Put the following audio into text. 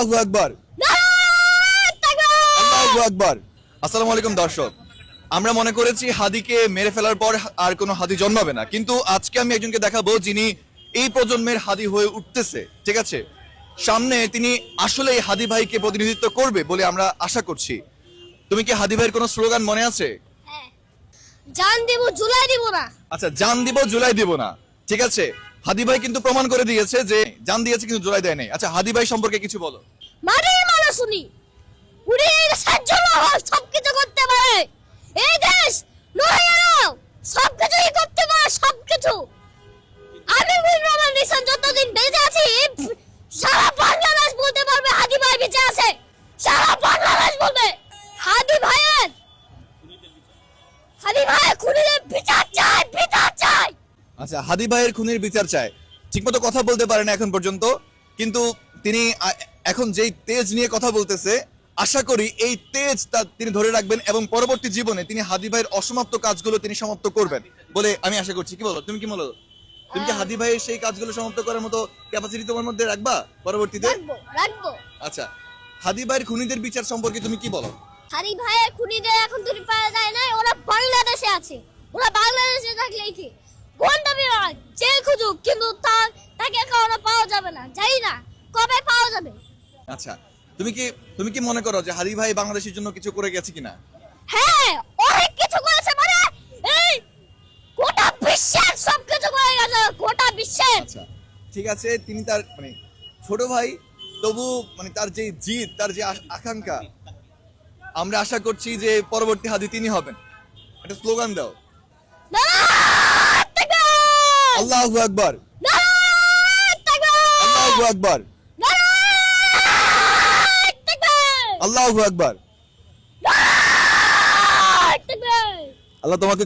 আল্লাহু আকবার, আল্লাহু আকবার। আসসালামু আলাইকুম দর্শক, আমরা মনে করেছি হাদিকে মেরে ফেলার পর আর কোনো হাদি জন্মাবে না, কিন্তু আজকে আমি একজনকে দেখাবো যিনি এই প্রজন্মের হাদি হয়ে উঠতেছে। ঠিক আছে, সামনে তিনি আসলে এই হাদি ভাইকে প্রতিনিধিত্ব করবে বলে আমরা আশা করছি। তুমি কি হাদি ভাইয়ের কোনো স্লোগান মনে আছে? জান দিব জুলাই দিব না। আচ্ছা, জান দিব জুলাই দিব না। ঠিক আছে, হাদি ভাই কিন্তু প্রমাণ করে দিয়েছে যে জান দিয়েছে কিন্তু জুলাই দেয় নাই। আচ্ছা, হাদি ভাই সম্পর্কে কিছু বলো। মাটির মানুষ উনি, উনি সাজ্জন্য সবকিছু করতে পারে। এই দেশ নহিয়ারও সবকিছুই করতে পারে, সবকিছু। আমি রহমান নিশান যতদিন বেঁচে আছি সারা বাংলাদেশ বলতে পারবে হাদি ভাই বেঁচে আছে। সারা বাংলাদেশ বলবে হাদি ভাইয়ের খুনিদের বিচার চাই, বিচার চাই। আচ্ছা, হাদি ভাইয়ের খুনির বিচার চায়। ঠিকমতো কথা বলতে পারে না এখন পর্যন্ত, কিন্তু তিনি এখন যেই তেজ নিয়ে কথা বলতেছে, আশা করি এই তেজ তিনি ধরে রাখবেন এবং পরবর্তী জীবনে তিনি হাদি ভাইয়ের অসমাপ্ত কাজগুলো তিনি সমাপ্ত করবেন বলে আমি আশা করছি। কি বলো, তুমি কি বলো? তুমি কি হাদি ভাইয়ের সেই কাজগুলো সমাপ্ত করার মতো ক্যাপাসিটি তোমার মধ্যে রাখবা পরবর্তীতে? রাখবো। আচ্ছা, হাদি ভাইয়ের খুনিদের বিচার সম্পর্কে তুমি কি বলো? হাদি ভাইয়ের খুনিদের এখন ধরে পাওয়া যায় না, ওরা বাংলাদেশে আছে। ওরা বাংলাদেশে থাকলে কি কোনটা বিভাগ জেল খুঁজুক, কিন্তু তাকে এখনো পাওয়া যাবে না। জানি না কবে পাওয়া যাবে। আচ্ছা, তুমি কি মনে করো যে হাদি ভাই বাংলাদেশের জন্য কিছু করে গেছে কিনা? হ্যাঁ, অনেক কিছু করেছে, মানে এই গোটা বিশ্বের সবকিছু করে গেছে, গোটা বিশ্বের। আচ্ছা, ঠিক আছে, তিনি তার মানে ছোট ভাই, তবু মানে তার যে জিদ, তার যে আকাঙ্ক্ষা, আমরা আশা করছি যে পরবর্তী হাদি তিনি হবেন। একটা স্লোগান দাও। নারায়ে তাকবীর! আল্লাহু আকবার, নারায়ে তাকবীর! আল্লাহু আকবার, নারায়ে তাকবীর! আল্লাহু আকবার। নারায়ে তাকবীর! আল্লাহ তোমাকে